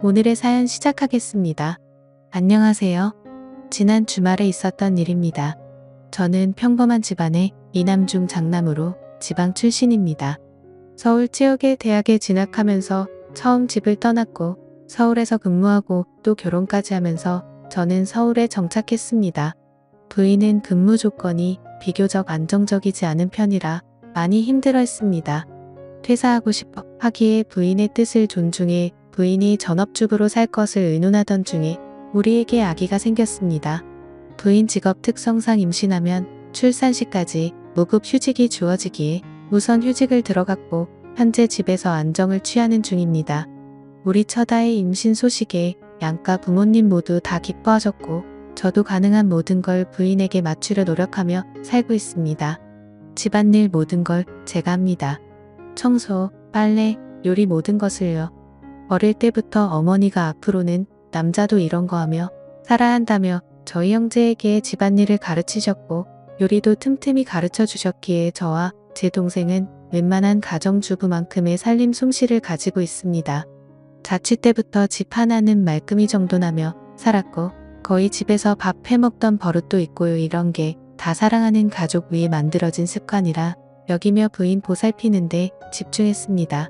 오늘의 사연 시작하겠습니다. 안녕하세요. 지난 주말에 있었던 일입니다. 저는 평범한 집안의 이남중 장남으로 지방 출신입니다. 서울 지역의 대학에 진학하면서 처음 집을 떠났고 서울에서 근무하고 또 결혼까지 하면서 저는 서울에 정착했습니다. 부인은 근무 조건이 비교적 안정적이지 않은 편이라 많이 힘들어했습니다. 퇴사하고 싶어 하기에 부인의 뜻을 존중해 부인이 전업주부로 살 것을 의논하던 중에 우리에게 아기가 생겼습니다. 부인 직업 특성상 임신하면 출산 시까지 무급 휴직이 주어지기에 우선 휴직을 들어갔고 현재 집에서 안정을 취하는 중입니다. 우리 처다의 임신 소식에 양가 부모님 모두 다 기뻐하셨고 저도 가능한 모든 걸 부인에게 맞추려 노력하며 살고 있습니다. 집안일 모든 걸 제가 합니다. 청소, 빨래, 요리 모든 것을요. 어릴 때부터 어머니가 앞으로는 남자도 이런 거 하며 살아야 한다며 저희 형제에게 집안일을 가르치셨고 요리도 틈틈이 가르쳐 주셨기에 저와 제 동생은 웬만한 가정주부만큼의 살림 솜씨를 가지고 있습니다. 자취 때부터 집 하나는 말끔히 정돈하며 살았고 거의 집에서 밥 해먹던 버릇도 있고요. 이런 게 다 사랑하는 가족 위에 만들어진 습관이라 여기며 부인 보살피는데 집중했습니다.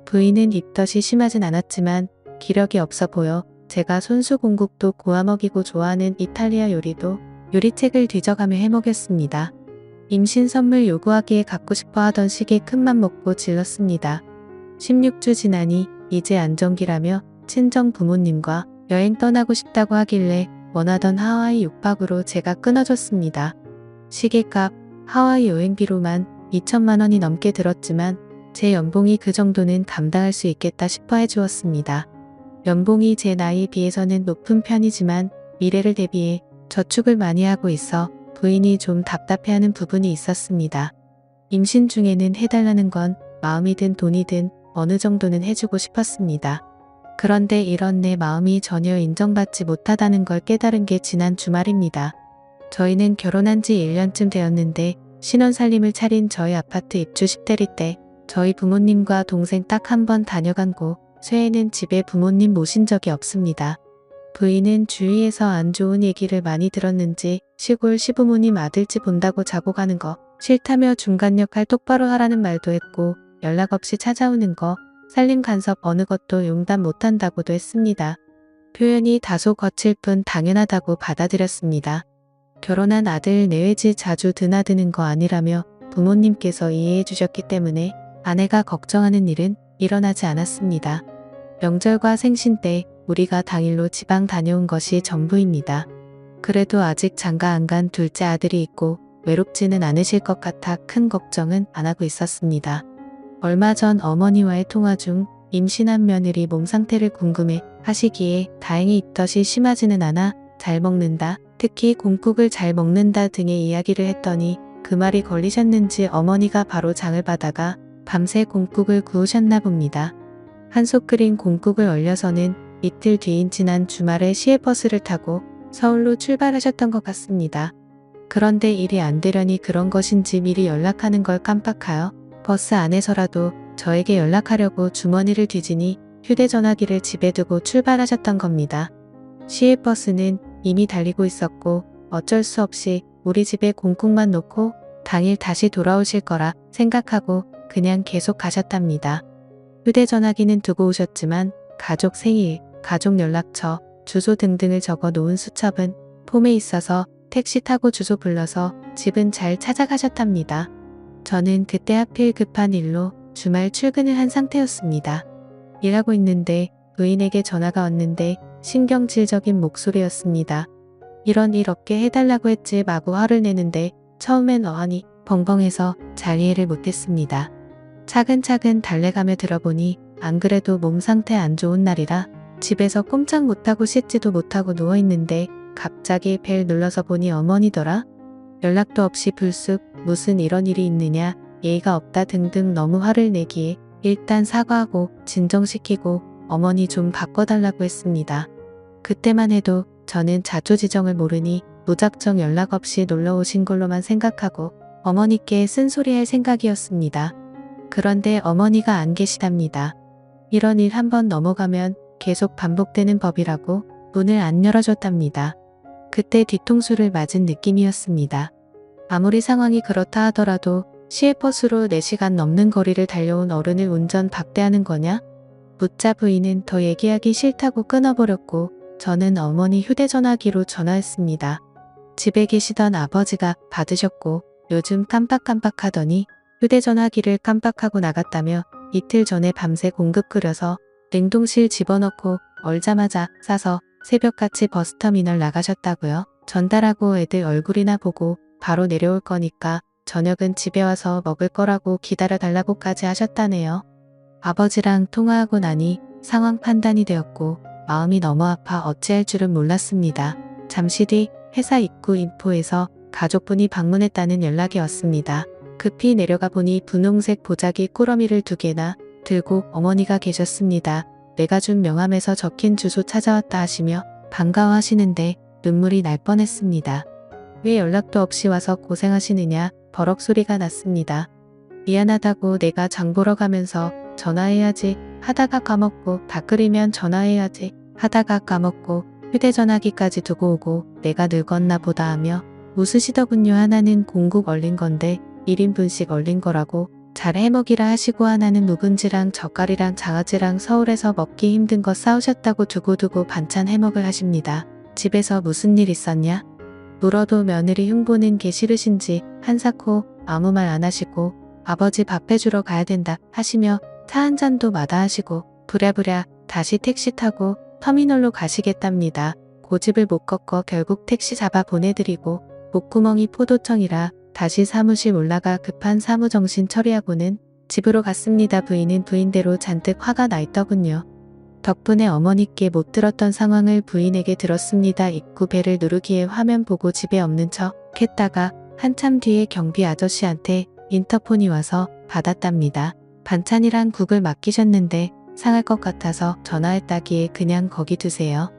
부인은 입덧이 심하진 않았지만 기력이 없어 보여 제가 손수 공국도 고아 먹이고 좋아하는 이탈리아 요리도 요리책을 뒤져가며 해먹였습니다. 임신 선물 요구하기에 갖고 싶어 하던 시기에 큰맘 먹고 질렀습니다. 16주 지나니 이제 안정기라며 친정 부모님과 여행 떠나고 싶다고 하길래 원하던 하와이 6박으로 제가 끊어줬습니다. 시계값, 하와이 여행비로만 2천만 원이 넘게 들었지만 제 연봉이 그 정도는 감당할 수 있겠다 싶어 해주었습니다. 연봉이 제 나이에 비해서는 높은 편이지만 미래를 대비해 저축을 많이 하고 있어 부인이 좀 답답해하는 부분이 있었습니다. 임신 중에는 해달라는 건 마음이든 돈이든 어느 정도는 해주고 싶었습니다. 그런데 이런 내 마음이 전혀 인정받지 못하다는 걸 깨달은 게 지난 주말입니다. 저희는 결혼한 지 1년쯤 되었는데 신혼살림을 차린 저희 아파트 입주 10대리 때 저희 부모님과 동생 딱 한 번 다녀간 곳 쇠에는 집에 부모님 모신 적이 없습니다. 부인은 주위에서 안 좋은 얘기를 많이 들었는지 시골 시부모님 아들집 온다고 자고 가는 거 싫다며 중간 역할 똑바로 하라는 말도 했고 연락 없이 찾아오는 거 살림 간섭 어느 것도 용납 못한다고도 했습니다. 표현이 다소 거칠 뿐 당연하다고 받아들였습니다. 결혼한 아들 내외지 자주 드나드는 거 아니라며 부모님께서 이해해 주셨기 때문에 아내가 걱정하는 일은 일어나지 않았습니다. 명절과 생신 때 우리가 당일로 지방 다녀온 것이 전부입니다. 그래도 아직 장가 안 간 둘째 아들이 있고 외롭지는 않으실 것 같아 큰 걱정은 안 하고 있었습니다. 얼마 전 어머니와의 통화 중 임신한 며느리 몸 상태를 궁금해 하시기에 다행히 입덧이 심하지는 않아 잘 먹는다, 특히 곰국을 잘 먹는다 등의 이야기를 했더니 그 말이 걸리셨는지 어머니가 바로 장을 받아가 밤새 곰국을 구우셨나 봅니다. 한솥 끓인 곰국을 얼려서는 이틀 뒤인 지난 주말에 시외버스를 타고 서울로 출발하셨던 것 같습니다. 그런데 일이 안 되려니 그런 것인지 미리 연락하는 걸 깜빡하여 버스 안에서라도 저에게 연락하려고 주머니를 뒤지니 휴대전화기를 집에 두고 출발하셨던 겁니다. 시외버스는 이미 달리고 있었고 어쩔 수 없이 우리 집에 곰국만 놓고 당일 다시 돌아오실 거라 생각하고 그냥 계속 가셨답니다. 휴대전화기는 두고 오셨지만 가족 생일, 가족 연락처, 주소 등등을 적어 놓은 수첩은 폼에 있어서 택시 타고 주소 불러서 집은 잘 찾아가셨답니다. 저는 그때 하필 급한 일로 주말 출근을 한 상태였습니다. 일하고 있는데 부인에게 전화가 왔는데 신경질적인 목소리였습니다. 이런 일 없게 해달라고 했지 마구 화를 내는데 처음엔 어안이 벙벙해서 잘 이해를 못했습니다. 차근차근 달래가며 들어보니 안 그래도 몸 상태 안 좋은 날이라 집에서 꼼짝 못하고 씻지도 못하고 누워있는데 갑자기 벨 눌러서 보니 어머니더라. 연락도 없이 불쑥 무슨 이런 일이 있느냐, 예의가 없다 등등 너무 화를 내기에 일단 사과하고 진정시키고 어머니 좀 바꿔달라고 했습니다. 그때만 해도 저는 자초지정을 모르니 무작정 연락 없이 놀러 오신 걸로만 생각하고 어머니께 쓴소리할 생각이었습니다. 그런데 어머니가 안 계시답니다. 이런 일 한번 넘어가면 계속 반복되는 법이라고 문을 안 열어줬답니다. 그때 뒤통수를 맞은 느낌이었습니다. 아무리 상황이 그렇다 하더라도 시외버스로 4시간 넘는 거리를 달려온 어른을 운전 박대하는 거냐? 묻자 부인은 더 얘기하기 싫다고 끊어버렸고 저는 어머니 휴대전화기로 전화했습니다. 집에 계시던 아버지가 받으셨고 요즘 깜빡깜빡하더니 휴대전화기를 깜빡하고 나갔다며 이틀 전에 밤새 공급 끓여서 냉동실 집어넣고 얼자마자 싸서 새벽같이 버스터미널 나가셨다고요. 전달하고 애들 얼굴이나 보고 바로 내려올 거니까 저녁은 집에 와서 먹을 거라고 기다려달라고까지 하셨다네요. 아버지랑 통화하고 나니 상황 판단이 되었고 마음이 너무 아파 어찌할 줄은 몰랐습니다. 잠시 뒤 회사 입구 인포에서 가족분이 방문했다는 연락이 왔습니다. 급히 내려가 보니 분홍색 보자기 꾸러미를 2개나 들고 어머니가 계셨습니다. 내가 준 명함에서 적힌 주소 찾아왔다 하시며 반가워하시는데 눈물이 날 뻔했습니다. 왜 연락도 없이 와서 고생하시느냐 버럭 소리가 났습니다. 미안하다고 내가 장 보러 가면서 전화해야지 하다가 까먹고 다 끓이면 전화해야지 하다가 까먹고 휴대전화기까지 두고 오고 내가 늙었나 보다 하며 웃으시더군요. 하나는 공국 얼린 건데 1인분씩 얼린 거라고 잘 해먹이라 하시고 하나는 묵은지랑 젓갈이랑 장아찌랑 서울에서 먹기 힘든 거 싸우셨다고 두고두고 반찬 해먹을 하십니다. 집에서 무슨 일 있었냐? 물어도 며느리 흉보는 게 싫으신지 한사코 아무 말 안 하시고 아버지 밥 해주러 가야 된다 하시며 차 한 잔도 마다하시고 부랴부랴 다시 택시 타고 터미널로 가시겠답니다. 고집을 못 꺾어 결국 택시 잡아 보내드리고 목구멍이 포도청이라 다시 사무실 올라가 급한 사무정신 처리하고는 집으로 갔습니다. 부인은 부인대로 잔뜩 화가 나 있더군요. 덕분에 어머니께 못 들었던 상황을 부인에게 들었습니다. 입구 벨을 누르기에 화면 보고 집에 없는 척 했다가 한참 뒤에 경비 아저씨한테 인터폰이 와서 받았답니다. 반찬이랑 국을 맡기셨는데 상할 것 같아서 전화했다기에 그냥 거기 두세요.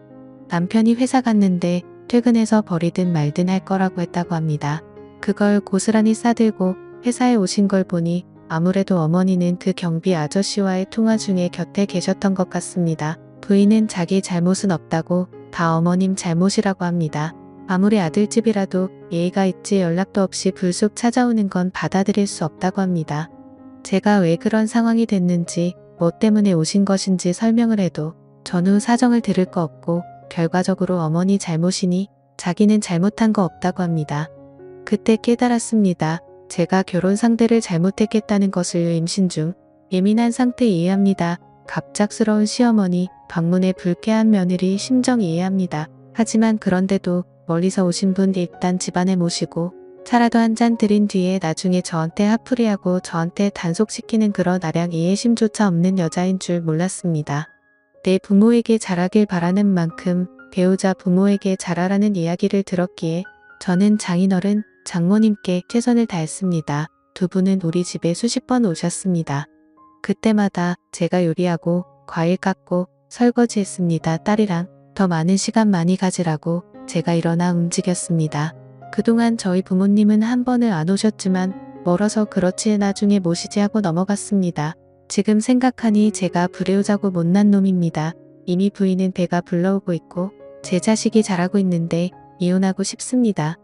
남편이 회사 갔는데 퇴근해서 버리든 말든 할 거라고 했다고 합니다. 그걸 고스란히 싸들고 회사에 오신 걸 보니 아무래도 어머니는 그 경비 아저씨와의 통화 중에 곁에 계셨던 것 같습니다. 부인은 자기 잘못은 없다고 다 어머님 잘못이라고 합니다. 아무리 아들집이라도 예의가 있지 연락도 없이 불쑥 찾아오는 건 받아들일 수 없다고 합니다. 제가 왜 그런 상황이 됐는지 뭐 때문에 오신 것인지 설명을 해도 전후 사정을 들을 거 없고 결과적으로 어머니 잘못이니 자기는 잘못한 거 없다고 합니다. 그때 깨달았습니다. 제가 결혼 상대를 잘못했겠다는 것을 임신 중 예민한 상태 이해합니다. 갑작스러운 시어머니 방문에 불쾌한 며느리 심정 이해합니다. 하지만 그런데도 멀리서 오신 분 일단 집안에 모시고 차라도 한 잔 드린 뒤에 나중에 저한테 화풀이하고 저한테 단속시키는 그런 아량 이해심조차 없는 여자인 줄 몰랐습니다. 내 부모에게 잘하길 바라는 만큼 배우자 부모에게 잘하라는 이야기를 들었기에 저는 장인어른 장모님께 최선을 다했습니다. 두 분은 우리 집에 수십 번 오셨습니다. 그때마다 제가 요리하고 과일 깎고 설거지했습니다. 딸이랑 더 많은 시간 많이 가지라고 제가 일어나 움직였습니다. 그동안 저희 부모님은 한 번을 안 오셨지만 멀어서 그렇지 나중에 모시지 하고 넘어갔습니다. 지금 생각하니 제가 불효자고 못난 놈입니다. 이미 부인은 배가 불러오고 있고 제 자식이 자라고 있는데 이혼하고 싶습니다.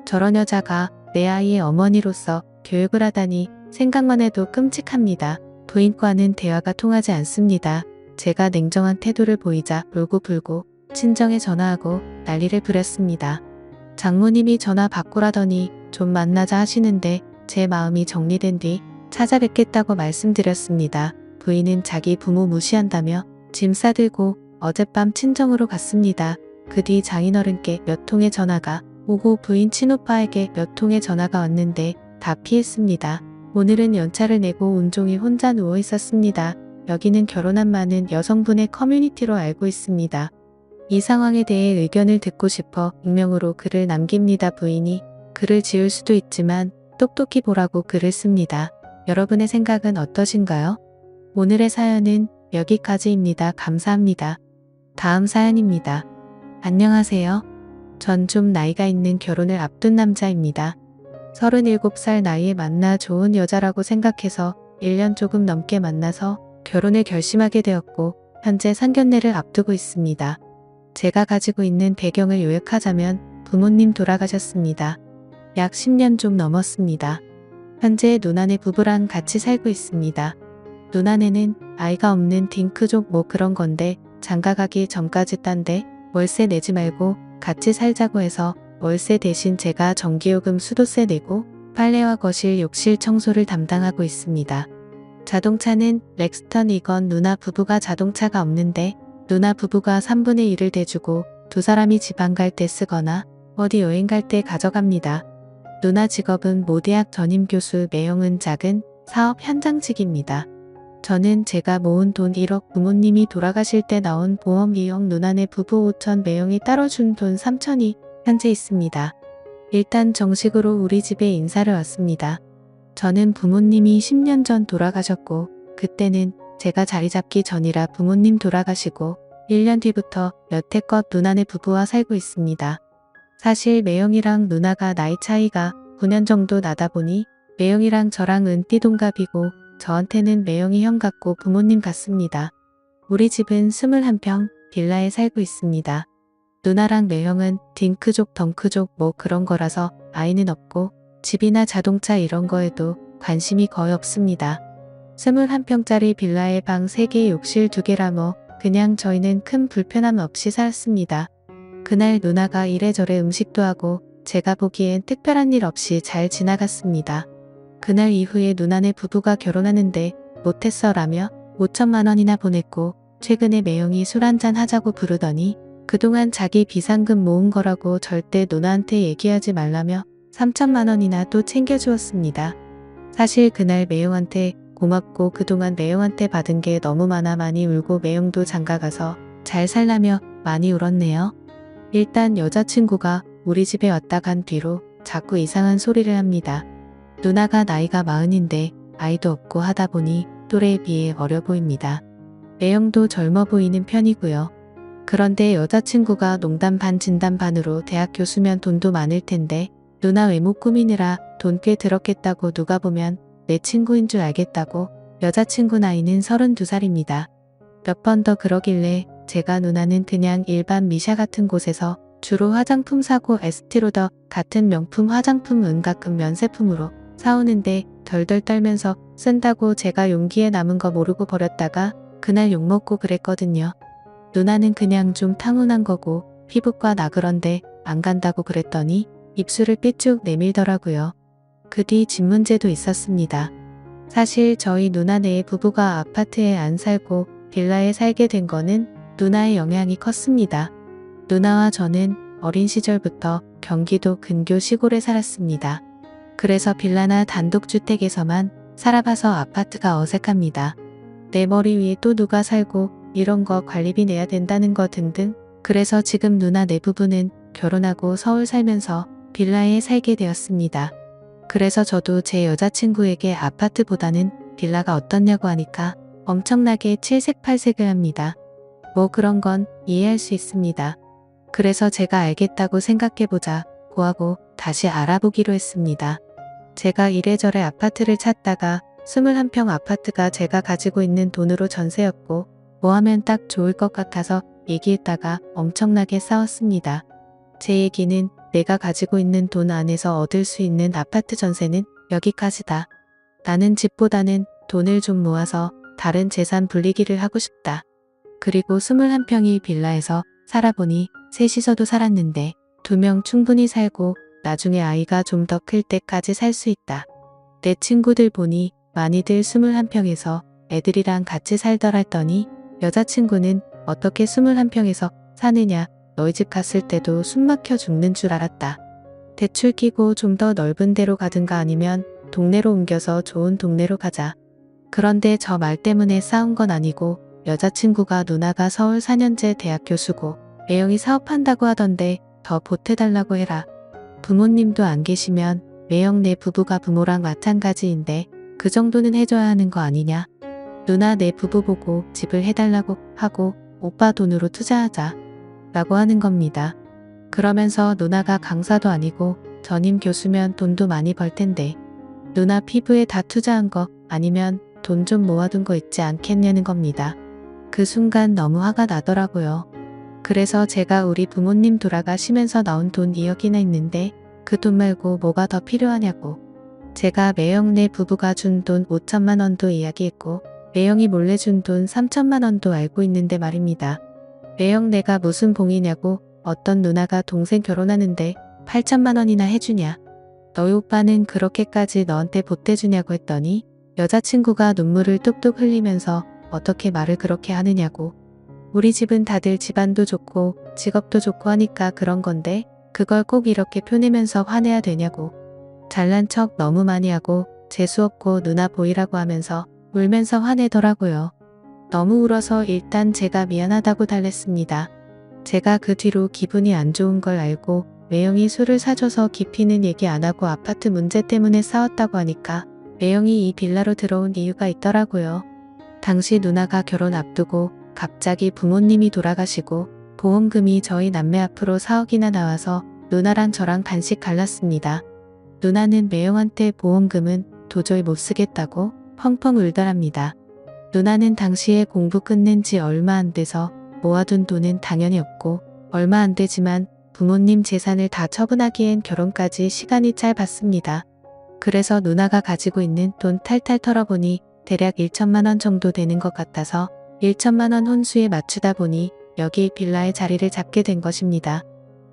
저런 여자가 내 아이의 어머니로서 교육을 하다니 생각만 해도 끔찍합니다. 부인과는 대화가 통하지 않습니다. 제가 냉정한 태도를 보이자 울고불고 친정에 전화하고 난리를 부렸습니다. 장모님이 전화 바꾸라더니 좀 만나자 하시는데 제 마음이 정리된 뒤 찾아뵙겠다고 말씀드렸습니다. 부인은 자기 부모 무시한다며 짐 싸들고 어젯밤 친정으로 갔습니다. 그 뒤 장인어른께 몇 통의 전화가 오고 부인 친오빠에게 몇 통의 전화가 왔는데 다 피했습니다. 오늘은 연차를 내고 온종일 혼자 누워 있었습니다. 여기는 결혼한 많은 여성분의 커뮤니티로 알고 있습니다. 이 상황에 대해 의견을 듣고 싶어 익명으로 글을 남깁니다. 부인이 글을 지울 수도 있지만 똑똑히 보라고 글을 씁니다. 여러분의 생각은 어떠신가요? 오늘의 사연은 여기까지입니다. 감사합니다. 다음 사연입니다. 안녕하세요. 전 좀 나이가 있는 결혼을 앞둔 남자입니다. 37살 나이에 만나 좋은 여자라고 생각해서 1년 조금 넘게 만나서 결혼을 결심하게 되었고 현재 상견례를 앞두고 있습니다. 제가 가지고 있는 배경을 요약하자면 부모님 돌아가셨습니다. 약 10년 좀 넘었습니다. 현재 누나네 부부랑 같이 살고 있습니다. 누나네는 아이가 없는 딩크족 뭐 그런 건데 장가가기 전까지 딴데 월세 내지 말고 같이 살자고 해서 월세 대신 제가 전기요금 수도세 내고 빨래와 거실 욕실 청소를 담당하고 있습니다. 자동차는 렉스턴이건 누나 부부가 자동차가 없는데 누나 부부가 3분의 1을 대주고 두 사람이 지방 갈 때 쓰거나 어디 여행 갈 때 가져갑니다. 누나 직업은 모대학 전임교수, 매형은 작은 사업 현장직입니다. 저는 제가 모은 돈 1억, 부모님이 돌아가실 때 나온 보험 2억, 누나네 부부 5천, 매형이 따로 준 돈 3천이 현재 있습니다. 일단 정식으로 우리 집에 인사를 왔습니다. 저는 부모님이 10년 전 돌아가셨고 그때는 제가 자리 잡기 전이라 부모님 돌아가시고 1년 뒤부터 여태껏 누나네 부부와 살고 있습니다. 사실 매형이랑 누나가 나이 차이가 9년 정도 나다 보니 매형이랑 저랑은 띠동갑이고 저한테는 매형이 형 같고 부모님 같습니다. 우리 집은 21평 빌라에 살고 있습니다. 누나랑 매형은 딩크족 덩크족 뭐 그런 거라서 아이는 없고 집이나 자동차 이런 거에도 관심이 거의 없습니다. 21평짜리 빌라에 방 3개, 욕실 2개라 뭐 그냥 저희는 큰 불편함 없이 살았습니다. 그날 누나가 이래저래 음식도 하고 제가 보기엔 특별한 일 없이 잘 지나갔습니다. 그날 이후에 누나네 부부가 결혼하는데 못했어 라며 5천만 원이나 보냈고 최근에 매형이 술 한잔 하자고 부르더니 그동안 자기 비상금 모은 거라고 절대 누나한테 얘기하지 말라며 3천만 원이나 또 챙겨주었습니다. 사실 그날 매형한테 고맙고 그동안 매형한테 받은 게 너무 많이 울고 매형도 장가가서 잘 살라며 많이 울었네요. 일단 여자친구가 우리 집에 왔다 간 뒤로 자꾸 이상한 소리를 합니다. 누나가 나이가 40인데 아이도 없고 하다 보니 또래에 비해 어려 보입니다. 매형도 젊어 보이는 편이고요. 그런데 여자친구가 농담 반 진담 반으로 대학 교수면 돈도 많을 텐데 누나 외모 꾸미느라 돈 꽤 들었겠다고 누가 보면 내 친구인 줄 알겠다고 여자친구 나이는 32살입니다. 몇 번 더 그러길래 제가 누나는 그냥 일반 미샤 같은 곳에서 주로 화장품 사고 에스티로더 같은 명품 화장품 은가끔 면세품으로 사오는데 덜덜 떨면서 쓴다고 제가 용기에 남은 거 모르고 버렸다가 그날 욕먹고 그랬거든요. 누나는 그냥 좀 타고난 거고 피부과 나 그런데 안 간다고 그랬더니 입술을 삐쭉 내밀더라고요. 그 뒤 집 문제도 있었습니다. 사실 저희 누나네 부부가 아파트에 안 살고 빌라에 살게 된 거는 누나의 영향이 컸습니다. 누나와 저는 어린 시절부터 경기도 근교 시골에 살았습니다. 그래서 빌라나 단독주택에서만 살아봐서 아파트가 어색합니다. 내 머리 위에 또 누가 살고 이런 거 관리비 내야 된다는 거 등등. 그래서 지금 누나 네 부부는 결혼하고 서울 살면서 빌라에 살게 되었습니다. 그래서 저도 제 여자친구에게 아파트보다는 빌라가 어떻냐고 하니까 엄청나게 칠색팔색을 합니다. 뭐 그런 건 이해할 수 있습니다. 그래서 제가 알겠다고 생각해보자 고 하고 다시 알아보기로 했습니다. 제가 이래저래 아파트를 찾다가 21평 아파트가 제가 가지고 있는 돈으로 전세였고 뭐 하면 딱 좋을 것 같아서 얘기했다가 엄청나게 싸웠습니다. 제 얘기는 내가 가지고 있는 돈 안에서 얻을 수 있는 아파트 전세는 여기까지다. 나는 집보다는 돈을 좀 모아서 다른 재산 불리기를 하고 싶다. 그리고 21평이 빌라에서 살아보니 셋이서도 살았는데 2명 충분히 살고 나중에 아이가 좀 더 클 때까지 살 수 있다. 내 친구들 보니 많이들 21평에서 애들이랑 같이 살더랬더니 여자친구는 어떻게 21평에서 사느냐, 너희 집 갔을 때도 숨 막혀 죽는 줄 알았다. 대출 끼고 좀 더 넓은 데로 가든가 아니면 동네로 옮겨서 좋은 동네로 가자. 그런데 저 말 때문에 싸운 건 아니고 여자친구가 누나가 서울 4년제 대학 교수고 매형이 사업한다고 하던데 더 보태달라고 해라. 부모님도 안 계시면 매형 내 부부가 부모랑 마찬가지인데 그 정도는 해줘야 하는 거 아니냐. 누나 내 부부 보고 집을 해달라고 하고 오빠 돈으로 투자하자 라고 하는 겁니다. 그러면서 누나가 강사도 아니고 전임 교수면 돈도 많이 벌 텐데 누나 피부에 다 투자한 거 아니면 돈 좀 모아둔 거 있지 않겠냐는 겁니다. 그 순간 너무 화가 나더라고요. 그래서 제가 우리 부모님 돌아가시면서 나온 돈 2억이나 있는데 그 돈 말고 뭐가 더 필요하냐고. 제가 매형네 부부가 준 돈 5천만 원도 이야기했고 매형이 몰래 준 돈 3천만 원도 알고 있는데 말입니다. 매형네가 무슨 봉이냐고. 어떤 누나가 동생 결혼하는데 8천만 원이나 해주냐. 너희 오빠는 그렇게까지 너한테 보태주냐고 했더니 여자친구가 눈물을 뚝뚝 흘리면서 어떻게 말을 그렇게 하느냐고. 우리 집은 다들 집안도 좋고 직업도 좋고 하니까 그런 건데 그걸 꼭 이렇게 표내면서 화내야 되냐고. 잘난 척 너무 많이 하고 재수없고 누나 보이라고 하면서 울면서 화내더라고요. 너무 울어서 일단 제가 미안하다고 달랬습니다. 제가 그 뒤로 기분이 안 좋은 걸 알고 매형이 술을 사줘서 깊이는 얘기 안 하고 아파트 문제 때문에 싸웠다고 하니까 매형이 이 빌라로 들어온 이유가 있더라고요. 당시 누나가 결혼 앞두고 갑자기 부모님이 돌아가시고 보험금이 저희 남매 앞으로 4억이나 나와서 누나랑 저랑 간씩 갈랐습니다. 누나는 매형한테 보험금은 도저히 못 쓰겠다고 펑펑 울더랍니다. 누나는 당시에 공부 끝낸 지 얼마 안 돼서 모아둔 돈은 당연히 없고 얼마 안 되지만 부모님 재산을 다 처분하기엔 결혼까지 시간이 짧았습니다. 그래서 누나가 가지고 있는 돈 탈탈 털어보니 대략 1천만 원 정도 되는 것 같아서 1천만 원 혼수에 맞추다 보니 여기 빌라의 자리를 잡게 된 것입니다.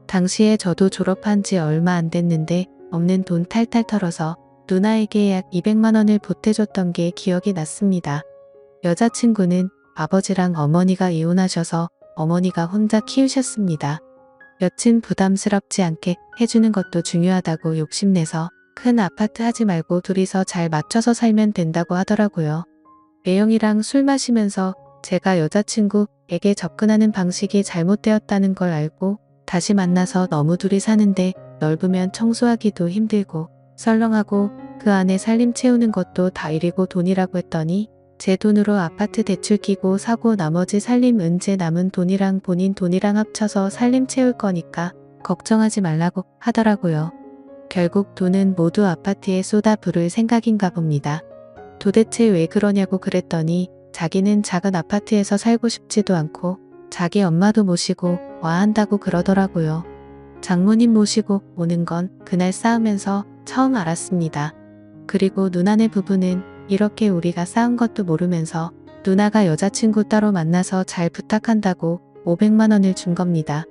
당시에 저도 졸업한 지 얼마 안 됐는데 없는 돈 탈탈 털어서 누나에게 약 200만 원을 보태줬던 게 기억이 났습니다. 여자친구는 아버지랑 어머니가 이혼하셔서 어머니가 혼자 키우셨습니다. 여친 부담스럽지 않게 해주는 것도 중요하다고 욕심내서 큰 아파트 하지 말고 둘이서 잘 맞춰서 살면 된다고 하더라고요. 매형이랑 술 마시면서 제가 여자친구에게 접근하는 방식이 잘못되었다는 걸 알고 다시 만나서 너무 둘이 사는데 넓으면 청소하기도 힘들고 썰렁하고 그 안에 살림 채우는 것도 다 일이고 돈이라고 했더니 제 돈으로 아파트 대출 끼고 사고 나머지 살림 은제 남은 돈이랑 본인 돈이랑 합쳐서 살림 채울 거니까 걱정하지 말라고 하더라고요. 결국 돈은 모두 아파트에 쏟아 부을 생각인가 봅니다. 도대체 왜 그러냐고 그랬더니 자기는 작은 아파트에서 살고 싶지도 않고 자기 엄마도 모시고 와야 한다고 그러더라고요. 장모님 모시고 오는 건 그날 싸우면서 처음 알았습니다. 그리고 누나네 부부는 이렇게 우리가 싸운 것도 모르면서 누나가 여자친구 따로 만나서 잘 부탁한다고 500만 원을 준 겁니다.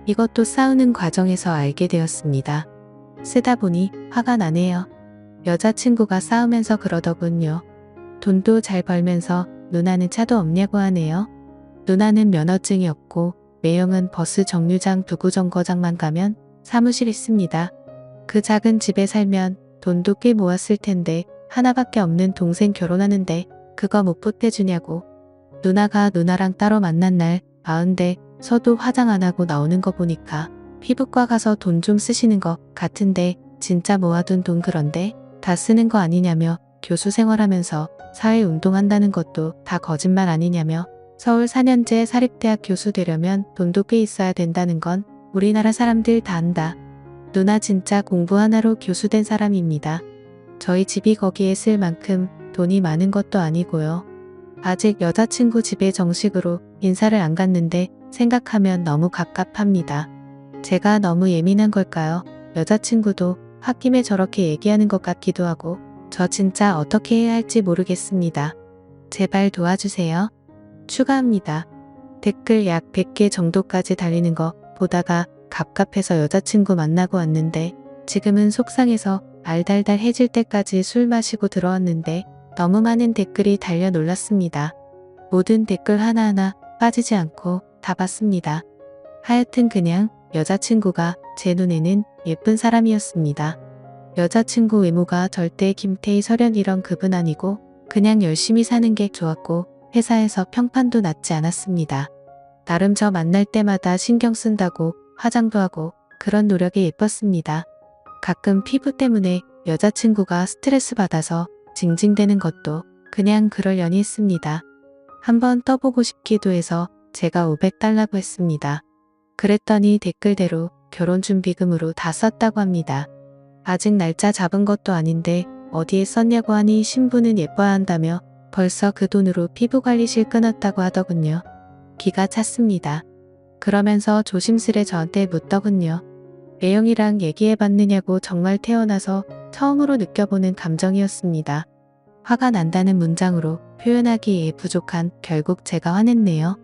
이것도 싸우는 과정에서 알게 되었습니다. 쓰다 보니 화가 나네요. 여자친구가 싸우면서 그러더군요. 돈도 잘 벌면서 누나는 차도 없냐고 하네요. 누나는 면허증이 없고 매형은 버스 정류장 부구정거장만 가면 사무실 있습니다. 그 작은 집에 살면 돈도 꽤 모았을 텐데 하나밖에 없는 동생 결혼하는데 그거 못 보태주냐고. 누나가 누나랑 따로 만난 날 아흔데 서도 화장 안 하고 나오는 거 보니까 피부과 가서 돈 좀 쓰시는 것 같은데 진짜 모아둔 돈 그런데 다 쓰는 거 아니냐며 교수 생활하면서 사회운동한다는 것도 다 거짓말 아니냐며 서울 4년제 사립대학 교수 되려면 돈도 꽤 있어야 된다는 건 우리나라 사람들 다 안다. 누나 진짜 공부 하나로 교수 된 사람입니다. 저희 집이 거기에 쓸 만큼 돈이 많은 것도 아니고요. 아직 여자친구 집에 정식으로 인사를 안 갔는데 생각하면 너무 갑갑합니다. 제가 너무 예민한 걸까요? 여자친구도 홧김에 저렇게 얘기하는 것 같기도 하고 저 진짜 어떻게 해야 할지 모르겠습니다. 제발 도와주세요. 추가합니다. 댓글 약 100개 정도까지 달리는 거 보다가 갑갑해서 여자친구 만나고 왔는데 지금은 속상해서 알달달해질 때까지 술 마시고 들어왔는데 너무 많은 댓글이 달려 놀랐습니다. 모든 댓글 하나하나 빠지지 않고 다 봤습니다. 하여튼 그냥 여자친구가 제 눈에는 예쁜 사람이었습니다. 여자친구 외모가 절대 김태희 설현 이런 급은 아니고 그냥 열심히 사는 게 좋았고 회사에서 평판도 낮지 않았습니다. 나름 저 만날 때마다 신경 쓴다고 화장도 하고 그런 노력이 예뻤습니다. 가끔 피부 때문에 여자친구가 스트레스 받아서 징징대는 것도 그냥 그러려니 했습니다. 한번 떠보고 싶기도 해서 제가 500달라고 했습니다. 그랬더니 댓글대로 결혼준비금으로 다 썼다고 합니다. 아직 날짜 잡은 것도 아닌데 어디에 썼냐고 하니 신부는 예뻐야 한다며 벌써 그 돈으로 피부관리실 끊었다고 하더군요. 기가 찼습니다. 그러면서 조심스레 저한테 묻더군요. A형이랑 얘기해봤느냐고. 정말 태어나서 처음으로 느껴보는 감정이었습니다. 화가 난다는 문장으로 표현하기에 부족한 결국 제가 화냈네요.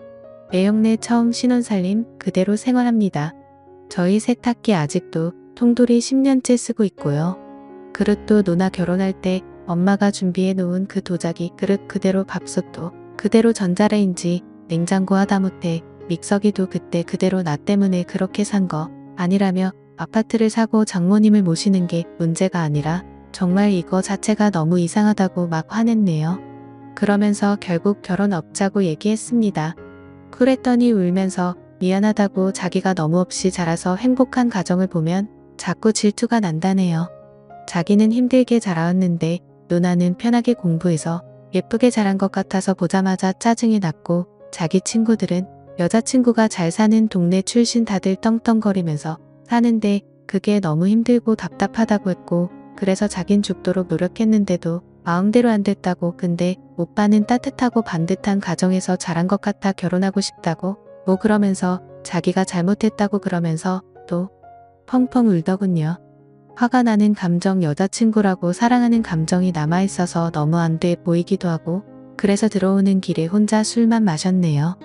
A형네 처음 신혼살림 그대로 생활합니다. 저희 세탁기 아직도 통돌이 10년째 쓰고 있고요. 그릇도 누나 결혼할 때 엄마가 준비해 놓은 그 도자기 그릇 그대로, 밥솥도 그대로, 전자레인지, 냉장고 하다못해 믹서기도 그때 그대로 나 때문에 그렇게 산 거 아니라며 아파트를 사고 장모님을 모시는 게 문제가 아니라 정말 이거 자체가 너무 이상하다고 막 화냈네요. 그러면서 결국 결혼 없자고 얘기했습니다. 그랬더니 울면서 미안하다고 자기가 너무 없이 자라서 행복한 가정을 보면 자꾸 질투가 난다네요. 자기는 힘들게 자라왔는데 누나는 편하게 공부해서 예쁘게 자란 것 같아서 보자마자 짜증이 났고, 자기 친구들은 여자친구가 잘 사는 동네 출신 다들 떵떵거리면서 사는데 그게 너무 힘들고 답답하다고 했고, 그래서 자긴 죽도록 노력했는데도 마음대로 안 됐다고. 근데 오빠는 따뜻하고 반듯한 가정에서 자란 것 같아 결혼하고 싶다고 뭐 그러면서 자기가 잘못했다고 그러면서 또 펑펑 울더군요. 화가 나는 감정, 여자친구라고 사랑하는 감정이 남아있어서 너무 안 돼 보이기도 하고, 그래서 들어오는 길에 혼자 술만 마셨네요.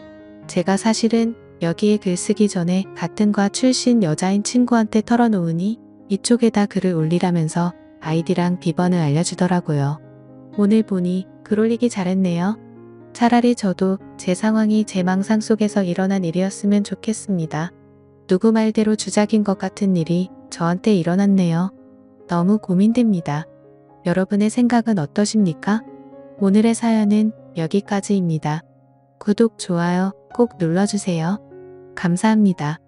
제가 사실은 여기에 글 쓰기 전에 같은 과 출신 여자인 친구한테 털어놓으니 이쪽에다 글을 올리라면서 아이디랑 비번을 알려주더라고요. 오늘 보니 글 올리기 잘했네요. 차라리 저도 제 상황이 제 망상 속에서 일어난 일이었으면 좋겠습니다. 누구 말대로 주작인 것 같은 일이 저한테 일어났네요. 너무 고민됩니다. 여러분의 생각은 어떠십니까? 오늘의 사연은 여기까지입니다. 구독, 좋아요 꼭 눌러주세요. 감사합니다.